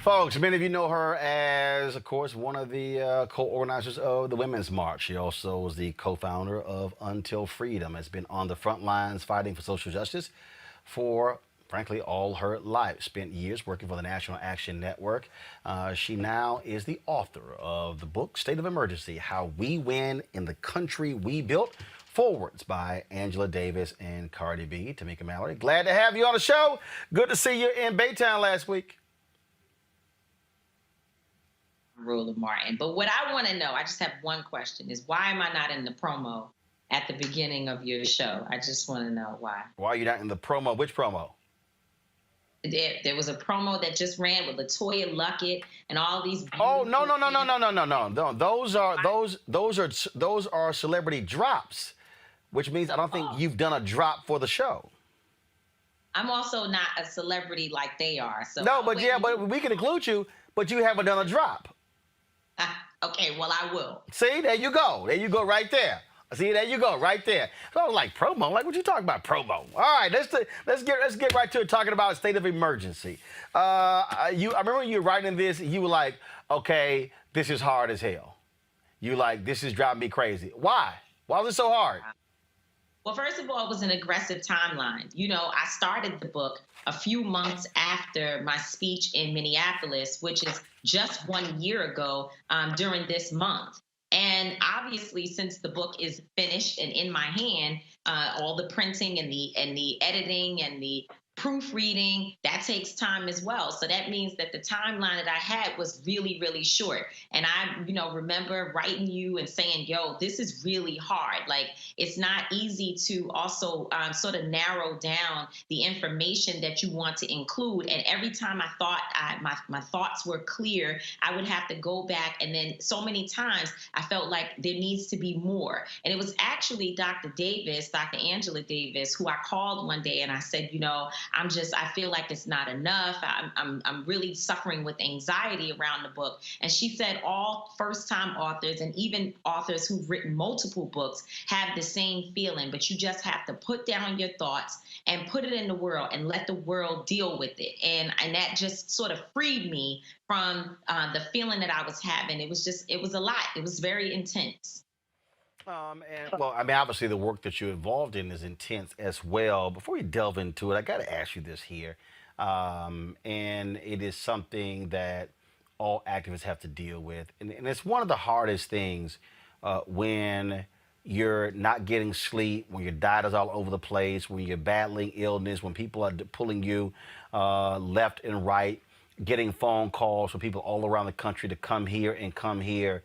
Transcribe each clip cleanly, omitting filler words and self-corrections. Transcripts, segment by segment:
Folks, many of you know her as, of course, one of the co-organizers of the Women's March. She also was the co-founder of Until Freedom, has been on the front lines fighting for social justice for, frankly, all her life. Spent years working for the National Action Network. She now is the author of the book, State of Emergency, How We Win in the Country We Built. Forwards by Angela Davis and Cardi B. Tamika Mallory, glad to have you on the show. Good to see you in Baytown last week. Rule of Martin. But what I want to know, I just have one question, is why am I not in the promo at the beginning of your show? I just want to know why. Why are you not in the promo? Which promo? There was a promo that just ran with LaToya Luckett and all these. Oh no. Those are celebrity drops, which means I don't think you've done a drop for the show. I'm also not a celebrity like they are. So no, but we can include you, but you haven't done a drop. Okay, well, I will. See, there you go. There you go right there. See, there you go right there. So I was like, promo? Like, what you talking about, promo? All right, let's get right to it, talking about a state of emergency. I remember you were writing this, you were like, okay, this is hard as hell. You like, this is driving me crazy. Why? Why was it so hard? Well, first of all, it was an aggressive timeline. You know, I started the book a few months after my speech in Minneapolis, which is just 1 year ago during this month. And obviously, since the book is finished and in my hand, all the printing and the editing and the proofreading, that takes time as well. So that means that the timeline that I had was really, really short. And I, remember writing you and saying, yo, this is really hard. Like, it's not easy to also sort of narrow down the information that you want to include. And every time I thought my thoughts were clear, I would have to go back. And then so many times I felt like there needs to be more. And it was actually Dr. Angela Davis, who I called one day and I said, I feel like it's not enough. I'm really suffering with anxiety around the book. And she said all first-time authors and even authors who've written multiple books have the same feeling, but you just have to put down your thoughts and put it in the world and let the world deal with it. And that just sort of freed me from the feeling that I was having. It was a lot. It was very intense. Obviously the work that you're involved in is intense as well. Before we delve into it, I got to ask you this here. And it is something that all activists have to deal with. And it's one of the hardest things when you're not getting sleep, when your diet is all over the place, when you're battling illness, when people are pulling you left and right, getting phone calls from people all around the country to come here and come here.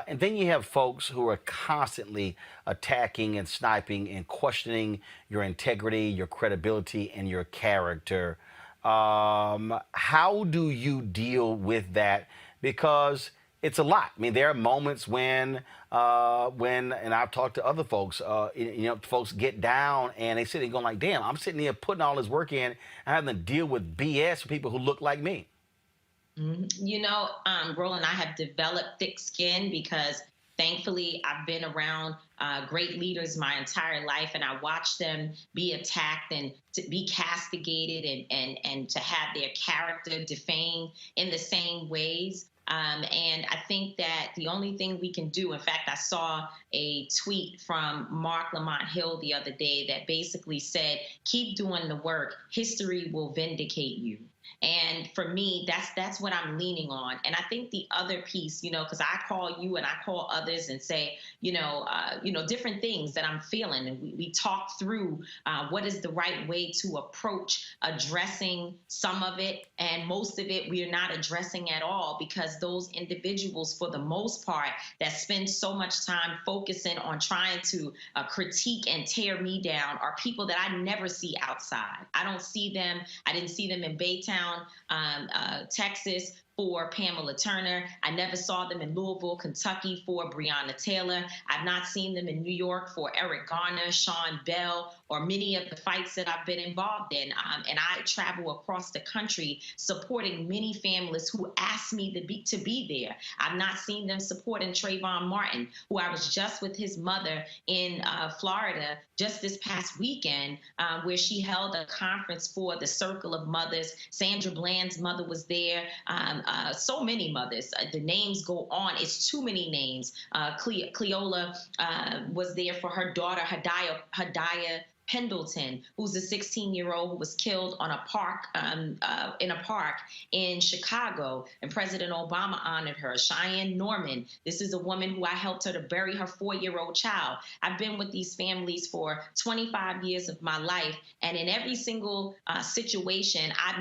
And then you have folks who are constantly attacking and sniping and questioning your integrity, your credibility, and your character. How do you deal with that? Because it's a lot. I mean, there are moments when and I've talked to other folks, folks get down and they sit there going like, damn, I'm sitting here putting all this work in and having to deal with BS for people who look like me. Roland, I have developed thick skin because thankfully I've been around great leaders my entire life, and I watched them be attacked and to be castigated and to have their character defamed in the same ways. And I think that the only thing we can do, in fact, I saw a tweet from Mark Lamont Hill the other day that basically said, keep doing the work. History will vindicate you. And for me, that's what I'm leaning on. And I think the other piece, because I call you and I call others and say, different things that I'm feeling, and we talk through what is the right way to approach addressing some of it, and most of it we are not addressing at all, because those individuals, for the most part, that spend so much time focusing on trying to critique and tear me down are people that I never see outside. I don't see them. I didn't see them in Baytown, Texas, for Pamela Turner. I never saw them in Louisville, Kentucky for Breonna Taylor. I've not seen them in New York for Eric Garner, Sean Bell, or many of the fights that I've been involved in. And I travel across the country supporting many families who asked me to be there. I've not seen them supporting Trayvon Martin, who I was just with his mother in Florida just this past weekend, where she held a conference for the Circle of Mothers. Sandra Bland's mother was there. So many mothers. The names go on. It's too many names. Cleola was there for her daughter, Hadaya Pendleton, who's a 16-year-old who was killed on in a park in Chicago, and President Obama honored her. Cheyenne Norman, this is a woman who I helped her to bury her 4-year-old child. I've been with these families for 25 years of my life, and in every single situation, I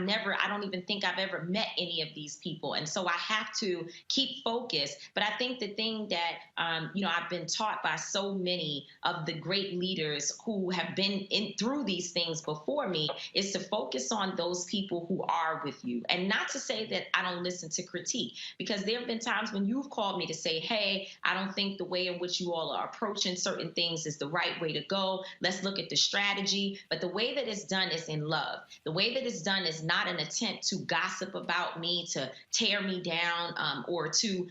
don't even think I've ever met any of these people, and so I have to keep focused. But I think the thing that I've been taught by so many of the great leaders who have been through these things before me is to focus on those people who are with you, and not to say that I don't listen to critique, because there have been times when you've called me to say, hey, I don't think the way in which you all are approaching certain things is the right way to go. Let's look at the strategy. But the way that it's done is in love. The way that it's done is not an attempt to gossip about me, to tear me down, or to,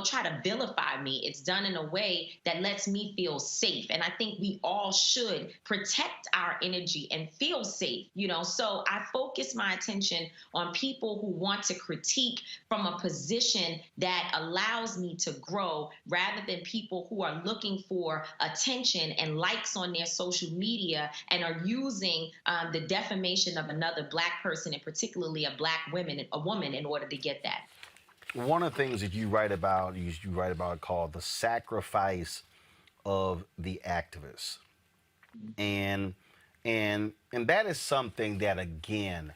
try to vilify me. It's done in a way that lets me feel safe. And I think we all should protect our energy and feel safe, so I focus my attention on people who want to critique from a position that allows me to grow, rather than people who are looking for attention and likes on their social media and are using the defamation of another Black person, and particularly a woman, in order to get that. One of the things that you write about called the sacrifice of the activist. And that is something that, again,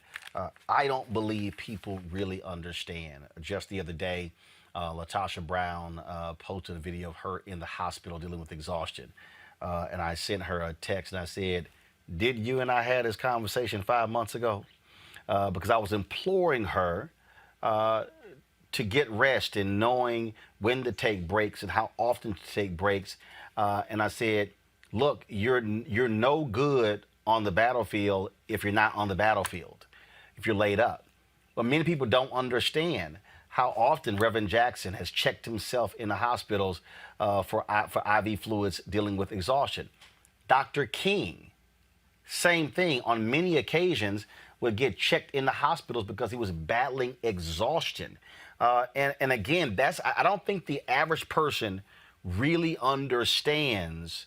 I don't believe people really understand. Just the other day, Latasha Brown posted a video of her in the hospital dealing with exhaustion, and I sent her a text and I said, "Did you and I had this conversation 5 months ago?" Because I was imploring her to get rest and knowing when to take breaks and how often to take breaks, and I said, look, you're no good on the battlefield if you're not on the battlefield, if you're laid up. But many people don't understand how often Reverend Jackson has checked himself in the hospitals for IV fluids dealing with exhaustion. Dr. King, same thing, on many occasions would get checked in the hospitals because he was battling exhaustion. And again, I don't think the average person really understands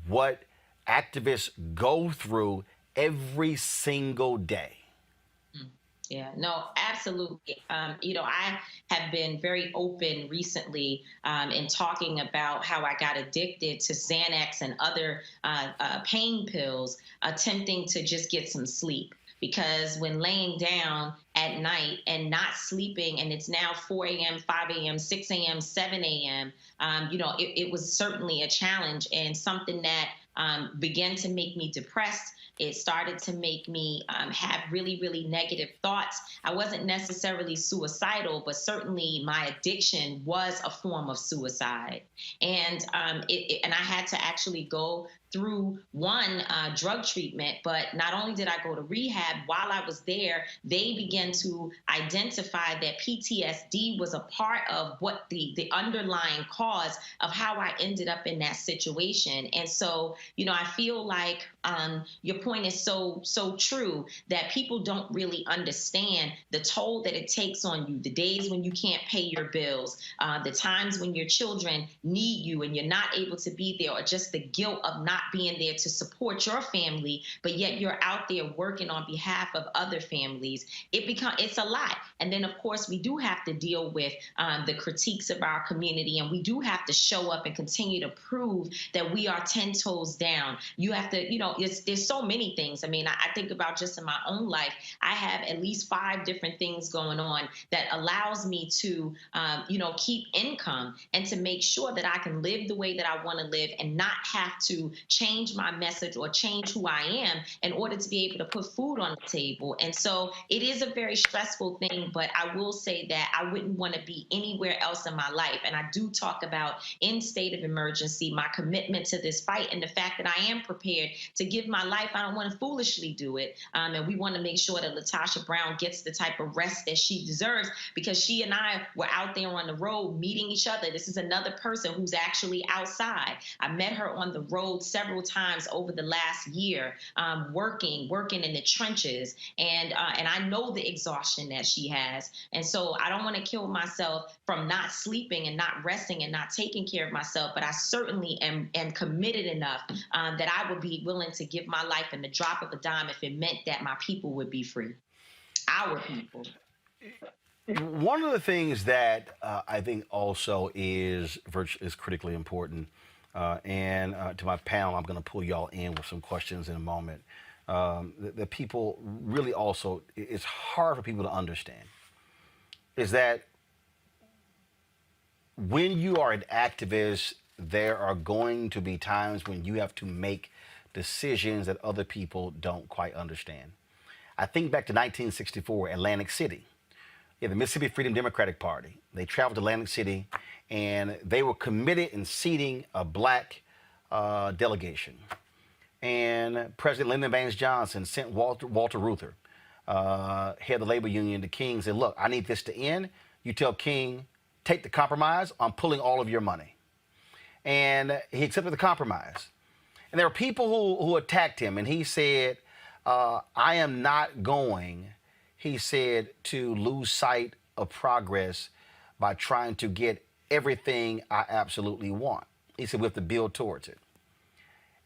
what activists go through every single day. Yeah, no, absolutely. I have been very open recently in talking about how I got addicted to Xanax and other pain pills, attempting to just get some sleep. Because when laying down at night and not sleeping, and it's now 4 a.m., 5 a.m., 6 a.m., 7 a.m., it was certainly a challenge, and something that began to make me depressed. It started to make me have really, really negative thoughts. I wasn't necessarily suicidal, but certainly my addiction was a form of suicide. And and I had to actually go through one drug treatment, but not only did I go to rehab, while I was there, they began to identify that PTSD was a part of what the underlying cause of how I ended up in that situation. And so I feel like your point is so true, that people don't really understand the toll that it takes on you, the days when you can't pay your bills, the times when your children need you and you're not able to be there, or just the guilt of not being there to support your family, but yet you're out there working on behalf of other families. It's a lot. And then, of course, we do have to deal with the critiques of our community, and we do have to show up and continue to prove that we are 10 toes down. You have to, there's so many things. I mean, I think about just in my own life, I have at least 5 different things going on that allows me to, keep income and to make sure that I can live the way that I want to live and not have to change my message or change who I am in order to be able to put food on the table. And so it is a very stressful thing, but I will say that I wouldn't want to be anywhere else in my life. And I do talk about, in state of emergency, my commitment to this fight and the fact that I am prepared to give my life. I don't want to foolishly do it. And we want to make sure that LaTosha Brown gets the type of rest that she deserves, because she and I were out there on the road meeting each other. This is another person who's actually outside. I met her on the road several times over the last year, working in the trenches. And I know the exhaustion that she has. And so I don't want to kill myself from not sleeping and not resting and not taking care of myself. But I certainly am committed enough that I would be willing to give my life in the drop of a dime if it meant that my people would be free. Our people. One of the things that I think also is critically important, and to my panel, I'm going to pull y'all in with some questions in a moment. The people really also, it's hard for people to understand, is that when you are an activist, there are going to be times when you have to make decisions that other people don't quite understand. I think back to 1964, Atlantic City. The Mississippi Freedom Democratic Party. They traveled to Atlantic City, and they were committed in seating a black delegation. And President Lyndon Baines Johnson sent Walter Reuther, head of the labor union, to King and said, look, I need this to end. You tell King, take the compromise. I'm pulling all of your money. And he accepted the compromise. And there were people who attacked him, and he said, I am not going, he said, to lose sight of progress by trying to get everything I absolutely want. He said, we have to build towards it.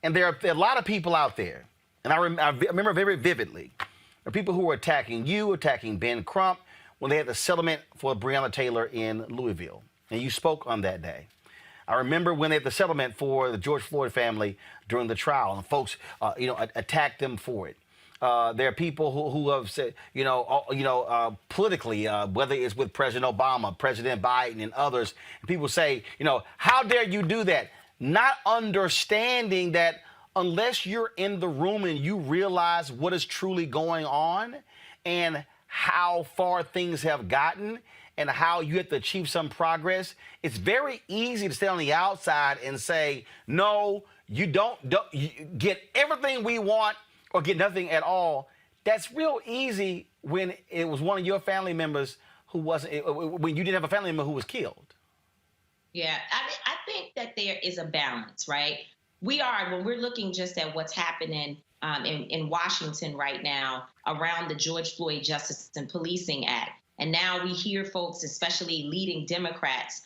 And there are a lot of people out there, and I remember very vividly, there are people who were attacking you, attacking Ben Crump, when they had the settlement for Breonna Taylor in Louisville. And you spoke on that day. I remember when they had the settlement for the George Floyd family during the trial, and folks, attacked them for it. There are people who have said, politically, whether it's with President Obama, President Biden, and others, and people say, how dare you do that? Not understanding that unless you're in the room and you realize what is truly going on and how far things have gotten and how you have to achieve some progress, it's very easy to stay on the outside and say, no, you don't you get everything we want or get nothing at all. That's real easy when it was one of your family members when you didn't have a family member who was killed. Yeah, I think that there is a balance, right? When we're looking just at what's happening in Washington right now around the George Floyd Justice and Policing Act. And now we hear folks, especially leading Democrats,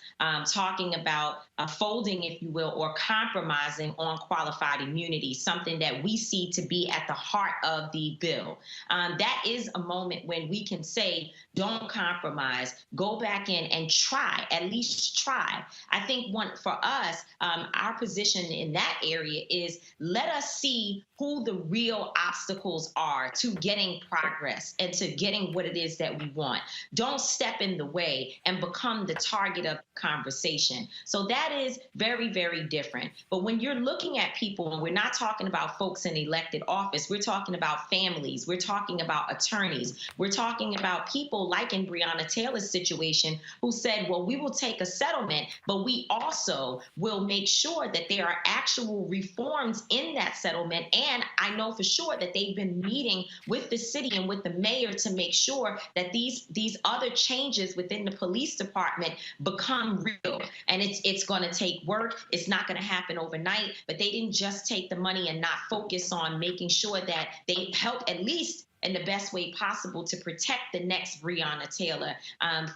talking about folding, if you will, or compromising on qualified immunity, something that we see to be at the heart of the bill. That is a moment when we can say, don't compromise, go back in and try, at least try. I think for us, our position in that area is let us see who the real obstacles are to getting progress and to getting what it is that we want. Don't step in the way and become the target of conversation. So that is very, very different. But when you're looking at people, and we're not talking about folks in elected office, we're talking about families, we're talking about attorneys, we're talking about people like in Breonna Taylor's situation who said, well, we will take a settlement, but we also will make sure that there are actual reforms in that settlement. And I know for sure that they've been meeting with the city and with the mayor to make sure that these these other changes within the police department become real. And it's going to take work. It's not going to happen overnight. But they didn't just take the money and not focus on making sure that they help at least in the best way possible to protect the next Breonna Taylor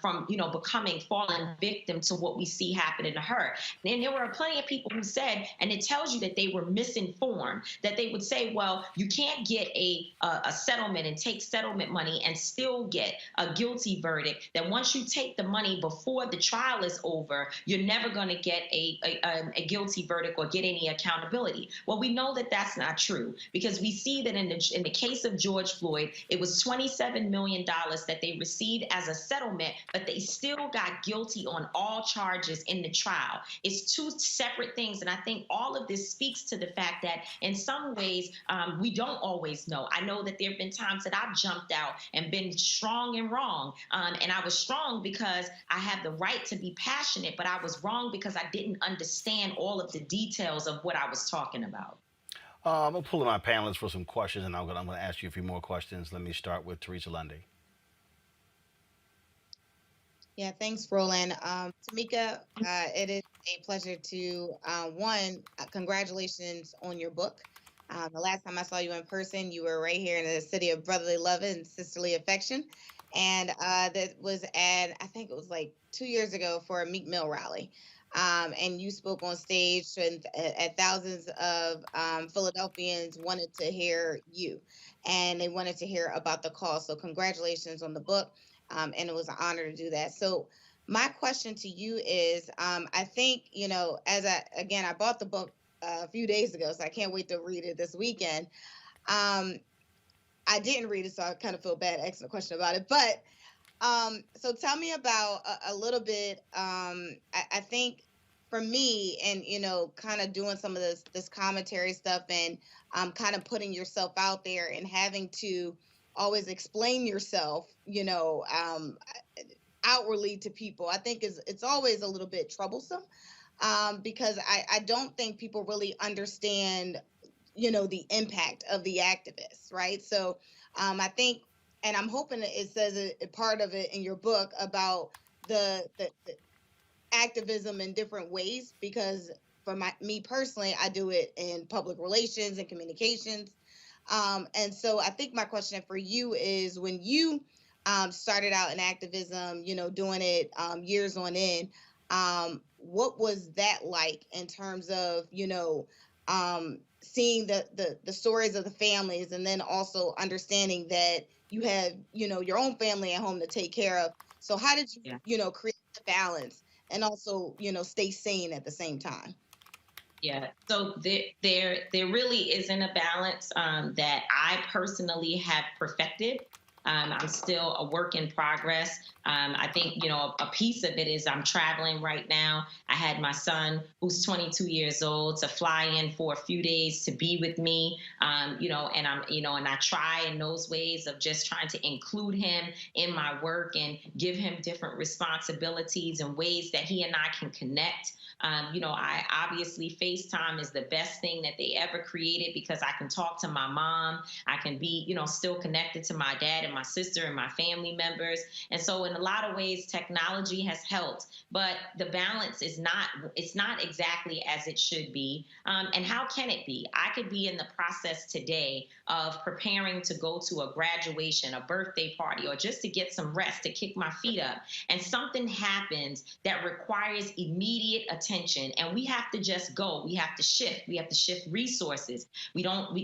from, falling victim to what we see happening to her. And there were plenty of people who said, and it tells you that they were misinformed, that they would say, well, you can't get a settlement and take settlement money and still get a guilty verdict, that once you take the money before the trial is over, you're never going to get a guilty verdict or get any accountability. Well, we know that that's not true, because we see that in the case of George Floyd, it was $27 million that they received as a settlement, but they still got guilty on all charges in the trial. It's two separate things. And I think all of this speaks to the fact that in some ways, we don't always know. I know that there have been times that I've jumped out and been strong and wrong. And I was strong because I had the right to be passionate, but I was wrong because I didn't understand all of the details of what I was talking about. I'm going to pull in my panelists for some questions, and I'm going to ask you a few more questions. Let me start with Teresa Lundy. Yeah, thanks, Roland. Tamika, it is a pleasure to, congratulations on your book. The last time I saw you in person, you were right here in the city of brotherly love and sisterly affection. And that was I think it was like 2 years ago for a Meek Mill rally. And you spoke on stage, and thousands of Philadelphians wanted to hear you, and they wanted to hear about the cause. So congratulations on the book, and it was an honor to do that. So my question to you is, I think, I bought the book a few days ago, so I can't wait to read it this weekend. I didn't read it, so I kind of feel bad asking a question about it, but so tell me about a little bit. I think for me, and kind of doing some of this commentary stuff, and kind of putting yourself out there and having to always explain yourself, outwardly to people, I think it's always a little bit troublesome, because I don't think people really understand, the impact of the activists, right? So I think. And I'm hoping that it says a part of it in your book about the activism in different ways, because for me personally, I do it in public relations and communications. And so I think my question for you is, when you started out in activism, doing it years on end, what was that like in terms of, seeing the stories of the families, and then also understanding that you have, your own family at home to take care of. So how did you, create the balance and also, stay sane at the same time? Yeah, so there really isn't a balance that I personally have perfected. I'm still a work in progress. I think, a piece of it is I'm traveling right now. I had my son, who's 22 years old, to fly in for a few days to be with me, and I try in those ways of just trying to include him in my work and give him different responsibilities and ways that he and I can connect. I obviously FaceTime is the best thing that they ever created, because I can talk to my mom. I can be, still connected to my dad and my sister and my family members. And so in a lot of ways, technology has helped, but the balance is it's not exactly as it should be. And how can it be? I could be in the process today of preparing to go to a graduation, a birthday party, or just to get some rest, to kick my feet up. And something happens that requires immediate attention, and we have to just go. We have to shift. We have to shift resources. We don't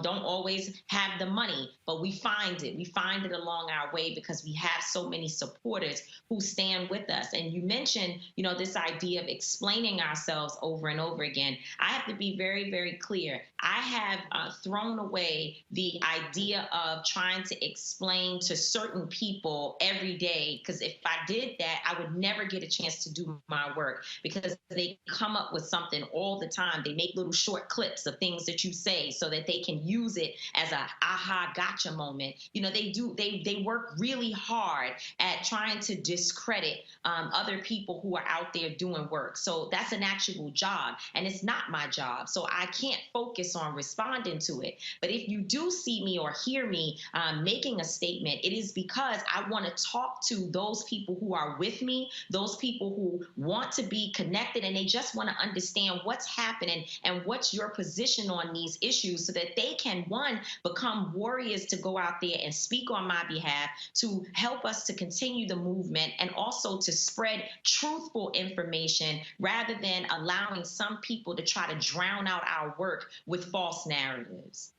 always have the money, but we find it. We find it along our way, because we have so many supporters who stand with us. And you mentioned, this idea of explaining ourselves over and over again. I have to be very, very clear. I have thrown away the idea of trying to explain to certain people every day, because if I did that, I would never get a chance to do my work, because they come up with something all the time. They make little short clips of things that you say so that they can use it as a aha gotcha moment. They work really hard at trying to discredit other people who are out there doing work. So that's an actual job, and it's not my job. So I can't focus on on responding to it. But if you do see me or hear me making a statement, it is because I want to talk to those people who are with me, those people who want to be connected, and they just want to understand what's happening and what's your position on these issues so that they can, one, become warriors to go out there and speak on my behalf, to help us to continue the movement, and also to spread truthful information rather than allowing some people to try to drown out our work with false narratives.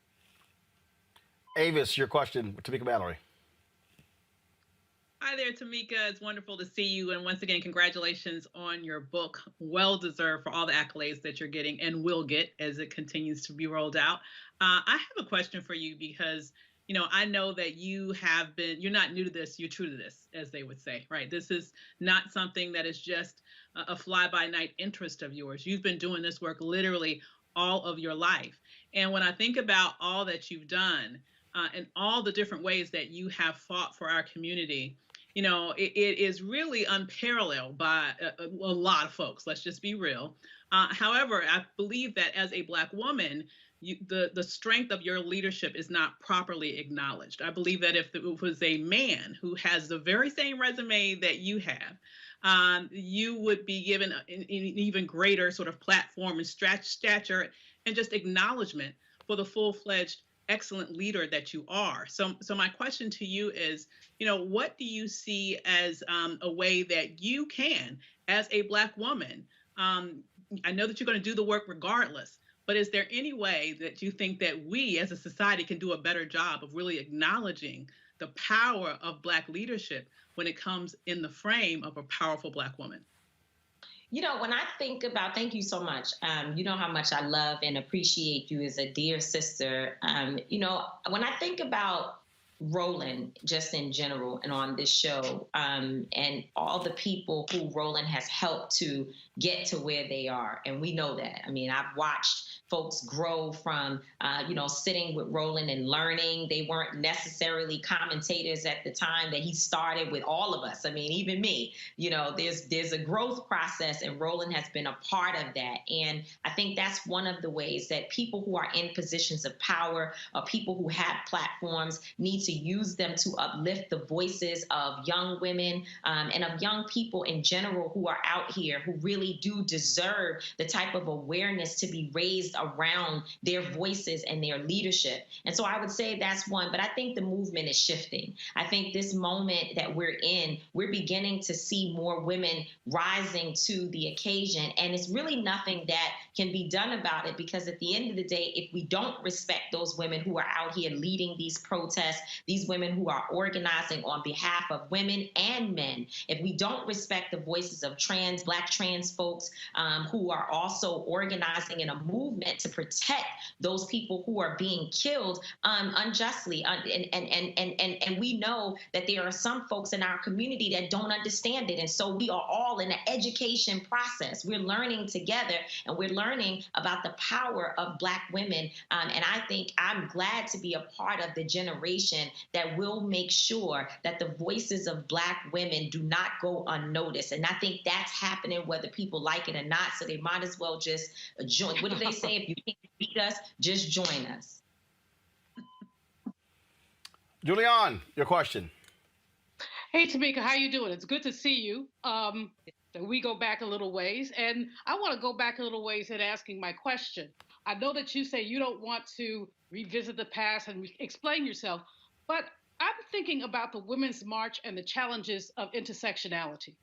Avis, your question, Tamika Mallory. Hi there, Tamika. It's wonderful to see you. And once again, congratulations on your book. Well deserved for all the accolades that you're getting and will get as it continues to be rolled out. I have a question for you because, you know, I know that you're not new to this, you're true to this, as they would say, right? This is not something that is just a fly-by-night interest of yours. You've been doing this work literally all of your life. And when I think about all that you've done and all the different ways that you have fought for our community, you know, it is really unparalleled by a lot of folks. Let's just be real. However, I believe that as a Black woman, the strength of your leadership is not properly acknowledged. I believe that if it was a man who has the very same resume that you have, you would be given an even greater sort of platform and stature and just acknowledgement for the full-fledged excellent leader that you are. So my question to you is, you know, what do you see as a way that you can, as a Black woman, I know that you're going to do the work regardless, but is there any way that you think that we as a society can do a better job of really acknowledging the power of Black leadership when it comes in the frame of a powerful Black woman? You know, when I think about, thank you so much. You know how much I love and appreciate you as a dear sister. You know, when I think about Roland, just in general, and on this show, and all the people who Roland has helped to get to where they are, and we know that. I mean, I've watched folks grow from, you know, sitting with Roland and learning. They weren't necessarily commentators at the time that he started with all of us. I mean, even me, you know, there's a growth process, and Roland has been a part of that. And I think that's one of the ways that people who are in positions of power, or people who have platforms, need to use them to uplift the voices of young women and of young people in general who are out here, who really do deserve the type of awareness to be raised around their voices and their leadership. And so I would say that's one, but I think the movement is shifting. I think this moment that we're in, we're beginning to see more women rising to the occasion. And it's really nothing that can be done about it, because at the end of the day, if we don't respect those women who are out here leading these protests, these women who are organizing on behalf of women and men, if we don't respect the voices of Black trans folks who are also organizing in a movement to protect those people who are being killed unjustly. And we know that there are some folks in our community that don't understand it. And so we are all in an education process. We're learning together, and we're learning about the power of Black women. And I think I'm glad to be a part of the generation that will make sure that the voices of Black women do not go unnoticed. And I think that's happening whether people like it or not. So they might as well just join. What do they say? If you can't beat us, just join us. Julianne, your question. Hey, Tamika, how you doing? It's good to see you. We go back a little ways, and I want to go back a little ways in asking my question. I know that you say you don't want to revisit the past and explain yourself, but I'm thinking about the Women's March and the challenges of intersectionality,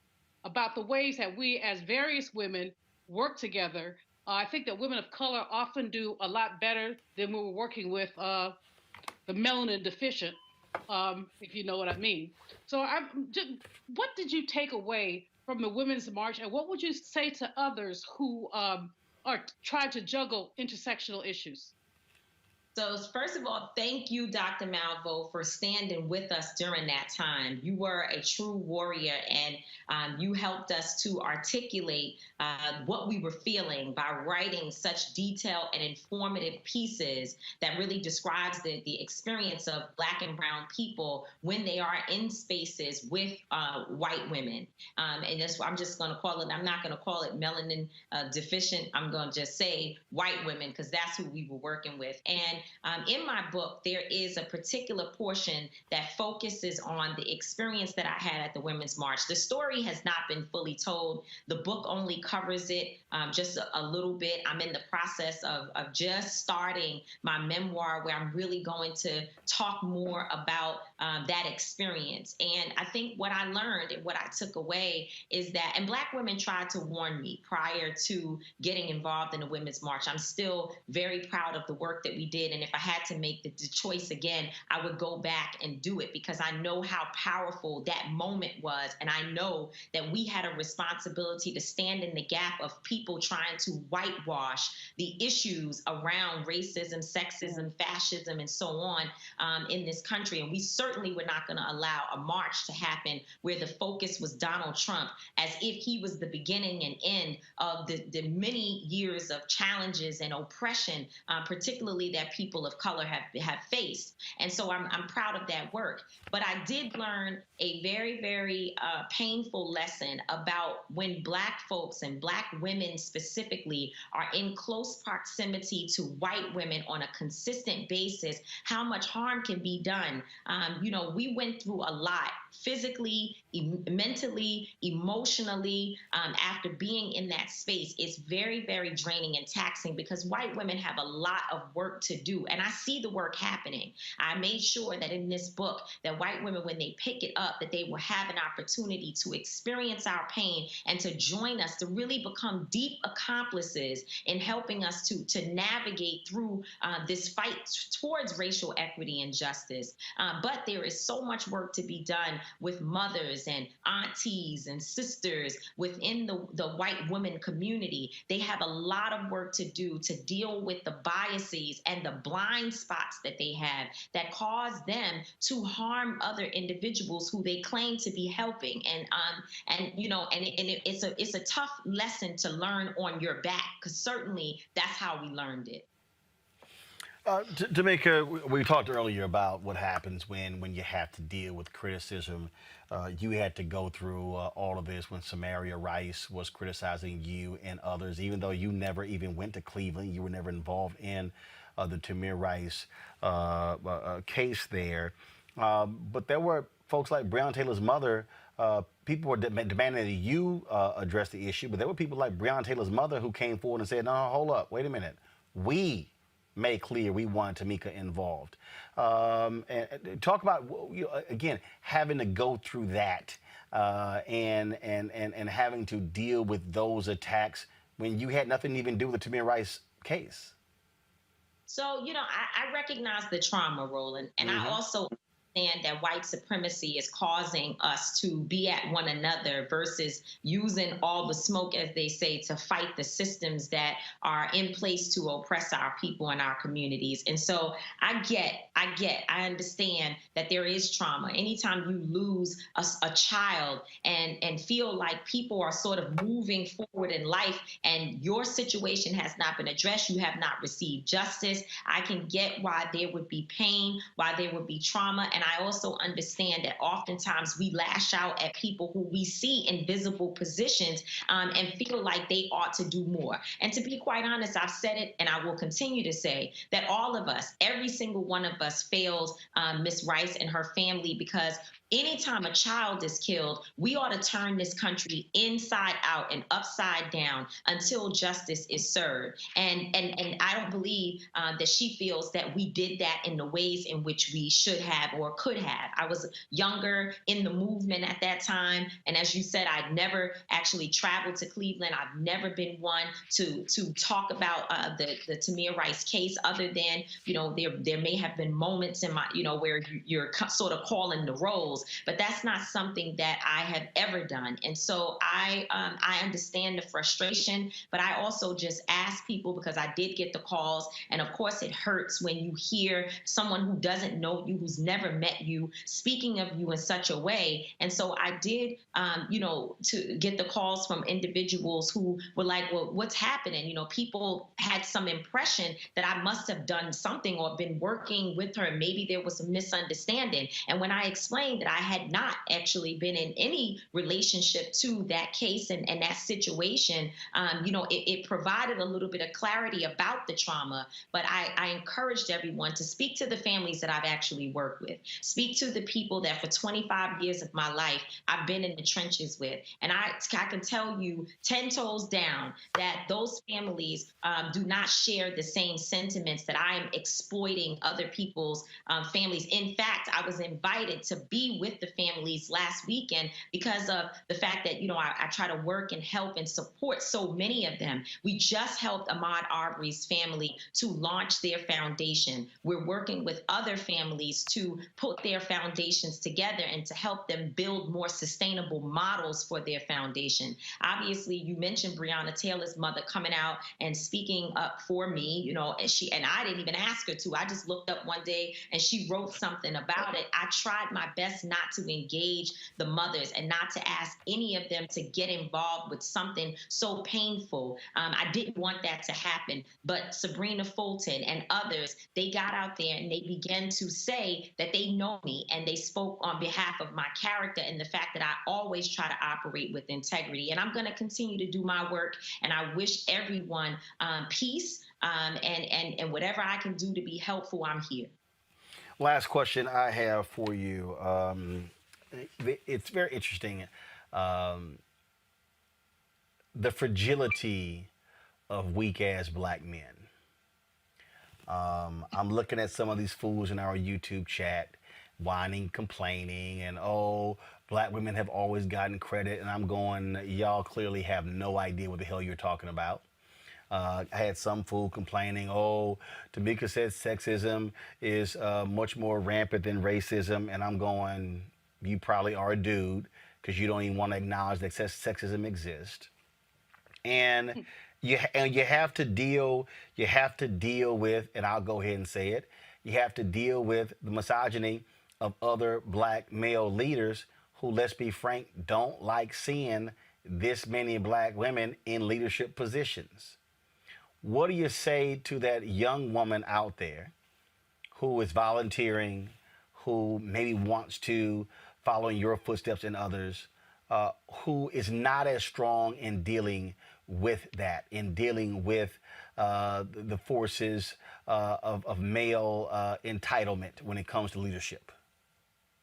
about the ways that we as various women work together. I think that women of color often do a lot better than when we're working with the melanin deficient, if you know what I mean. So what did you take away from the Women's March, and what would you say to others who are trying to juggle intersectional issues? So, first of all, thank you, Dr. Malvo, for standing with us during that time. You were a true warrior, and you helped us to articulate what we were feeling by writing such detailed and informative pieces that really describes the experience of Black and Brown people when they are in spaces with white women. And that's I'm just going to call it, I'm not going to call it melanin deficient. I'm going to just say white women, because that's who we were working with. And in my book, there is a particular portion that focuses on the experience that I had at the Women's March. The story has not been fully told. The book only covers it just a little bit. I'm in the process of just starting my memoir, where I'm really going to talk more about that experience. And I think what I learned and what I took away is that, and Black women tried to warn me prior to getting involved in the Women's March. I'm still very proud of the work that we did. And if I had to make the choice again, I would go back and do it, because I know how powerful that moment was. And I know that we had a responsibility to stand in the gap of people trying to whitewash the issues around racism, sexism, fascism, and so on in this country. And we certainly were not going to allow a march to happen where the focus was Donald Trump, as if he was the beginning and end of the many years of challenges and oppression, particularly that people of color have faced. And so I'm proud of that work. But I did learn a very, very painful lesson about when Black folks and Black women specifically are in close proximity to white women on a consistent basis, how much harm can be done. We went through a lot physically, mentally, emotionally, after being in that space. It's very, very draining and taxing, because white women have a lot of work to do. And I see the work happening. I made sure that in this book, that white women, when they pick it up, that they will have an opportunity to experience our pain and to join us, to really become deep accomplices in helping us to navigate through this fight towards racial equity and justice. But there is so much work to be done with mothers and aunties and sisters within the white woman community. They have a lot of work to do to deal with the biases and the blind spots that they have that cause them to harm other individuals who they claim to be helping. It's a tough lesson to learn on your back, because certainly that's how we learned it. Tamika, we talked earlier about what happens when you have to deal with criticism. You had to go through all of this when Samaria Rice was criticizing you and others, even though you never even went to Cleveland. You were never involved in the Tamir Rice case there. But there were folks like Breonna Taylor's mother. People were demanding that you address the issue, but there were people like Breonna Taylor's mother who came forward and said, no, hold up, wait a minute. We made clear we want Tamika involved. And talk about, again, having to go through that and having to deal with those attacks when you had nothing to even do with the Tamir Rice case. So, I recognize the trauma, Roland, and I also understand that white supremacy is causing us to be at one another versus using all the smoke, as they say, to fight the systems that are in place to oppress our people and our communities. And so I understand that there is trauma. Anytime you lose a child and feel like people are sort of moving forward in life and your situation has not been addressed, you have not received justice, I can get why there would be pain, why there would be trauma. And I also understand that oftentimes we lash out at people who we see in visible positions and feel like they ought to do more. And to be quite honest, I've said it and I will continue to say that all of us, every single one of us fails Miss Rice and her family, because anytime a child is killed, we ought to turn this country inside out and upside down until justice is served. And I don't believe that she feels that we did that in the ways in which we should have or could have. I was younger in the movement at that time. And as you said, I'd never actually traveled to Cleveland. I've never been one to talk about the Tamir Rice case, other than, there may have been moments in my, where you're sort of calling the roles. But that's not something that I have ever done. And so I understand the frustration, but I also just ask people, because I did get the calls calls. And of course, it hurts when you hear someone who doesn't know you, who's never met you, speaking of you in such a way. And so I did, to get the calls from individuals who were like, well, what's happening? People had some impression that I must have done something or been working with her. Maybe there was a misunderstanding. And when I explained that I had not actually been in any relationship to that case and that situation, it provided a little bit of clarity about the trauma. But I encouraged everyone to speak to the families that I've actually worked with, speak to the people that for 25 years of my life I've been in the trenches with. And I can tell you 10 toes down that those families do not share the same sentiments that I am exploiting other people's families. In fact, I was invited to be with the families last weekend because of the fact that, I try to work and help and support so many of them. We just helped Ahmaud Arbery's family to launch their foundation. We're working with other families to put their foundations together and to help them build more sustainable models for their foundation. Obviously, you mentioned Breonna Taylor's mother coming out and speaking up for me, and I didn't even ask her to. I just looked up one day and she wrote something about it. I tried my best not to engage the mothers and not to ask any of them to get involved with something so painful. I didn't want that to happen. But Sabrina Fulton and others, they got out there and they began to say that they know me, and they spoke on behalf of my character and the fact that I always try to operate with integrity. And I'm going to continue to do my work. And I wish everyone peace, and whatever I can do to be helpful, I'm here. Last question I have for you. It's very interesting. The fragility of weak ass black men. I'm looking at some of these fools in our YouTube chat, whining, complaining, and black women have always gotten credit. And I'm going, y'all clearly have no idea what the hell you're talking about. I had some fool complaining, Tamika said sexism is much more rampant than racism. And I'm going, you probably are a dude because you don't even want to acknowledge that sexism exists. And you have to deal with, and I'll go ahead and say it, you have to deal with the misogyny of other black male leaders who, let's be frank, don't like seeing this many black women in leadership positions. What do you say to that young woman out there who is volunteering, who maybe wants to follow in your footsteps and others, who is not as strong in dealing with that, in dealing with the forces of male entitlement when it comes to leadership?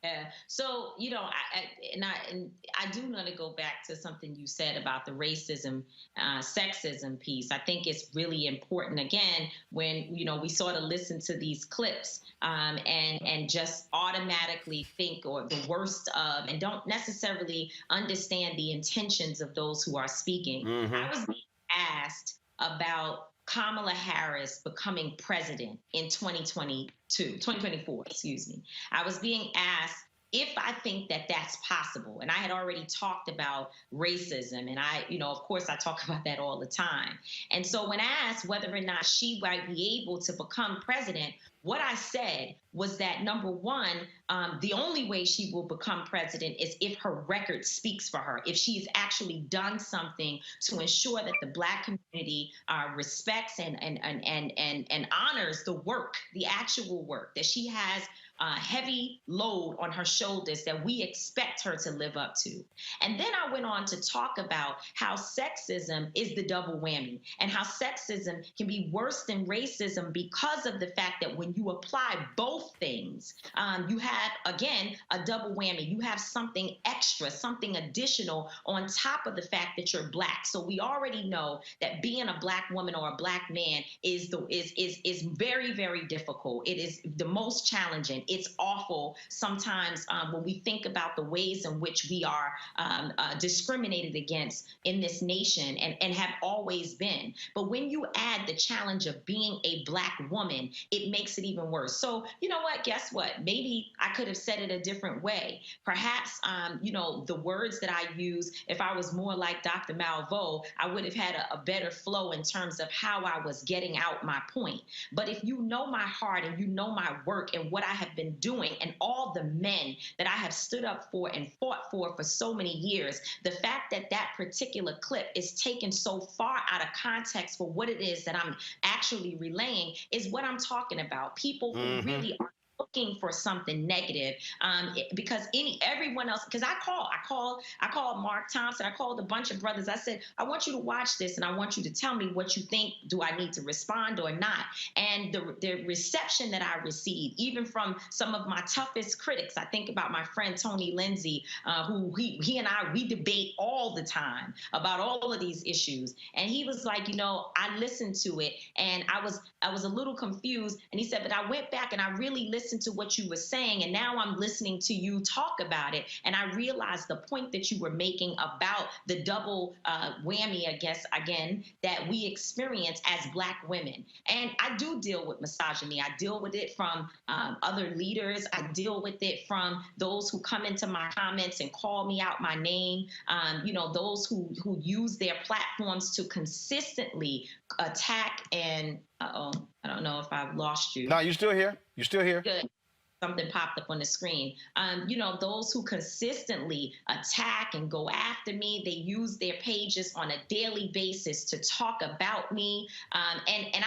Yeah. So, I do want to go back to something you said about the racism, sexism piece. I think it's really important, again, when, we sort of listen to these clips and just automatically think or the worst of, and don't necessarily understand the intentions of those who are speaking. Mm-hmm. I was being asked about Kamala Harris becoming president in 2024, excuse me. I was being asked if I think that that's possible. And I had already talked about racism. And of course, I talk about that all the time. And so when asked whether or not she might be able to become president, what I said was that, number one, the only way she will become president is if her record speaks for her, if she's actually done something to ensure that the Black community respects and honors the work, the actual work, that she has a heavy load on her shoulders that we expect her to live up to. And then I went on to talk about how sexism is the double whammy and how sexism can be worse than racism because of the fact that when you apply both things, you have, again, a double whammy. You have something extra, something additional on top of the fact that you're Black. So we already know that being a Black woman or a Black man is very, very difficult. It is the most challenging. It's awful sometimes when we think about the ways in which we are discriminated against in this nation and have always been. But when you add the challenge of being a Black woman, it makes it even worse. So, know what? Guess what? Maybe I could have said it a different way. Perhaps, the words that I use, if I was more like Dr. Malveaux, I would have had a better flow in terms of how I was getting out my point. But if you know my heart and you know my work and what I have been doing and all the men that I have stood up for and fought for so many years, the fact that that particular clip is taken so far out of context for what it is that I'm actually relaying is what I'm talking about. People who really are looking for something negative, because everyone else, because I called Mark Thompson, I called a bunch of brothers. I said, I want you to watch this and I want you to tell me what you think. Do I need to respond or not? And the reception that I received, even from some of my toughest critics, I think about my friend Tony Lindsay, who he and we debate all the time about all of these issues. And he was like, I listened to it and I was a little confused. And he said, but I went back and I really listened to what you were saying. And now I'm listening to you talk about it. And I realized the point that you were making about the double whammy, I guess, again, that we experience as Black women. And I do deal with misogyny. I deal with it from other leaders. I deal with it from those who come into my comments and call me out my name. Those who use their platforms to consistently attack and, I don't know if I've lost you. No, you're still here. You're still here. Good. Something popped up on the screen. Those who consistently attack and go after me, they use their pages on a daily basis to talk about me. And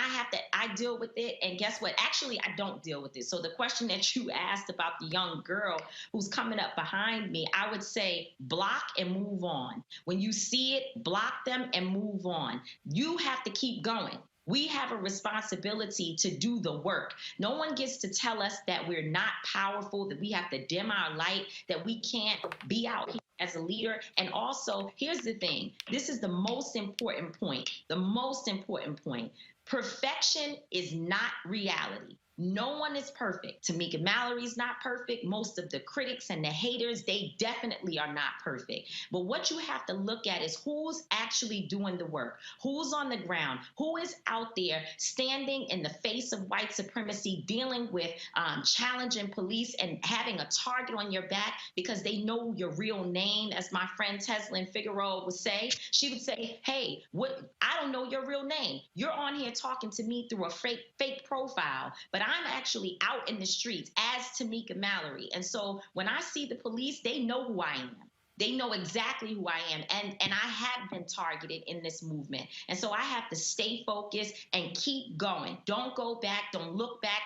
I deal with it. And guess what? Actually, I don't deal with it. So the question that you asked about the young girl who's coming up behind me, I would say block and move on. When you see it, block them and move on. You have to keep going. We have a responsibility to do the work. No one gets to tell us that we're not powerful, that we have to dim our light, that we can't be out here as a leader. And also, here's the thing. This is the most important point. The most important point. Perfection is not reality. No one is perfect. Tamika Mallory's not perfect. Most of the critics and the haters, they definitely are not perfect. But what you have to look at is who's actually doing the work, who's on the ground, who is out there standing in the face of white supremacy, dealing with challenging police and having a target on your back because they know your real name. As my friend Teslin Figueroa would say, she would say, hey, I don't know your real name. You're on here talking to me through a fake profile, but I'm actually out in the streets as Tamika Mallory. And so when I see the police, they know who I am. They know exactly who I am. And I have been targeted in this movement. And so I have to stay focused and keep going. Don't go back. Don't look back.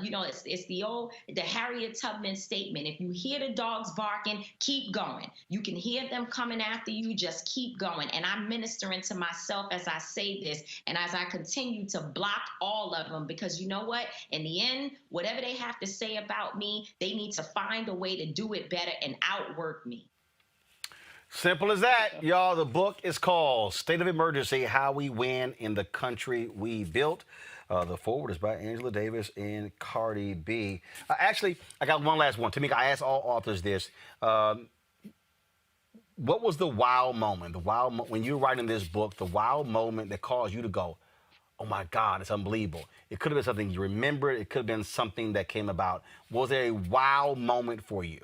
It's the Harriet Tubman statement. If you hear the dogs barking, keep going. You can hear them coming after you. Just keep going. And I'm ministering to myself as I say this and as I continue to block all of them, because you know what? In the end, whatever they have to say about me, they need to find a way to do it better and outwork me. Simple as that, y'all. The book is called State of Emergency, How We Win in the Country We Built. The forward is by Angela Davis and Cardi B. Actually, I got one last one. Tamika, I asked all authors this. What was the wow moment? When you were writing this book, the wow moment that caused you to go, oh my God, it's unbelievable. It could have been something you remembered. It could have been something that came about. Was there a wow moment for you?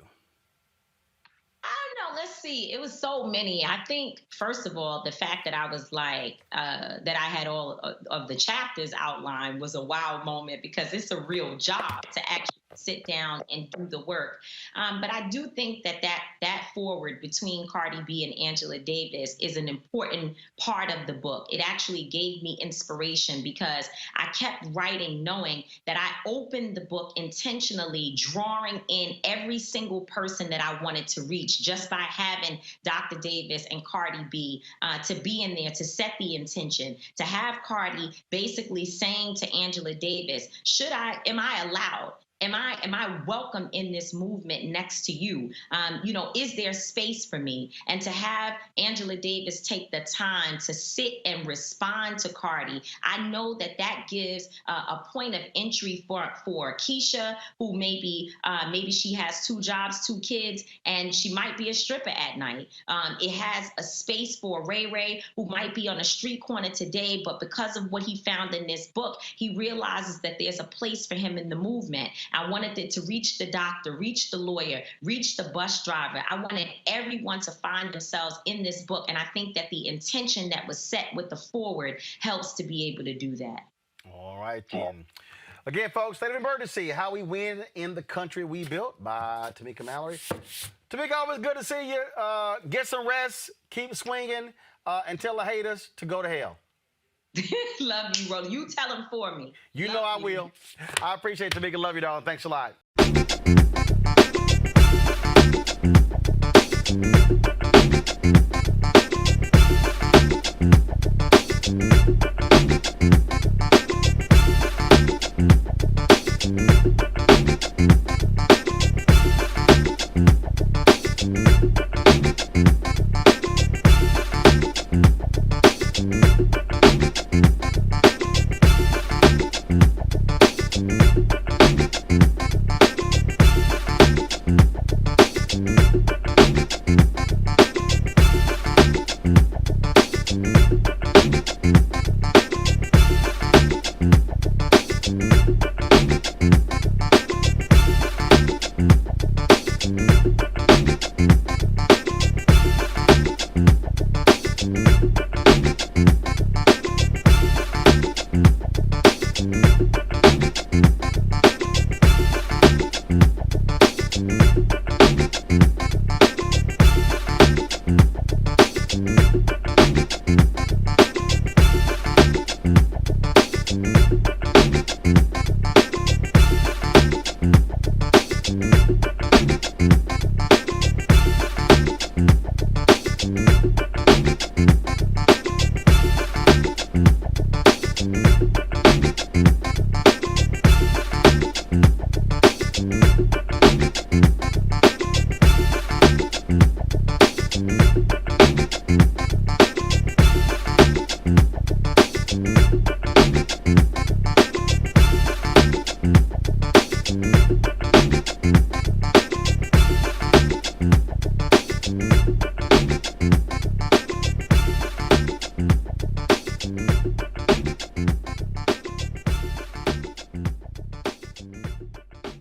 Let's see. It was so many. I think, first of all, the fact that I was like, that I had all of the chapters outlined was a wow moment, because it's a real job to actually sit down and do the work. But I do think that forward between Cardi B and Angela Davis is an important part of the book. It actually gave me inspiration, because I kept writing knowing that I opened the book intentionally, drawing in every single person that I wanted to reach just by having Dr. Davis and Cardi B to be in there, to set the intention, to have Cardi basically saying to Angela Davis, am I allowed? Am I welcome in this movement next to you? Is there space for me? And to have Angela Davis take the time to sit and respond to Cardi, I know that gives a point of entry for Keisha, who maybe she has 2 jobs, 2 kids, and she might be a stripper at night. It has a space for Ray Ray, who might be on a street corner today, but because of what he found in this book, he realizes that there's a place for him in the movement. I wanted it to reach the doctor, reach the lawyer, reach the bus driver. I wanted everyone to find themselves in this book. And I think that the intention that was set with the forward helps to be able to do that. All right, then. Again, folks, State of Emergency, How We Win in the Country We Built by Tamika Mallory. Tamika, always good to see you. Get some rest, keep swinging, and tell the haters to go to hell. Love you, Roland. You tell them for me. You know I will. I appreciate it, Tamika. Love you, dog. Thanks a lot.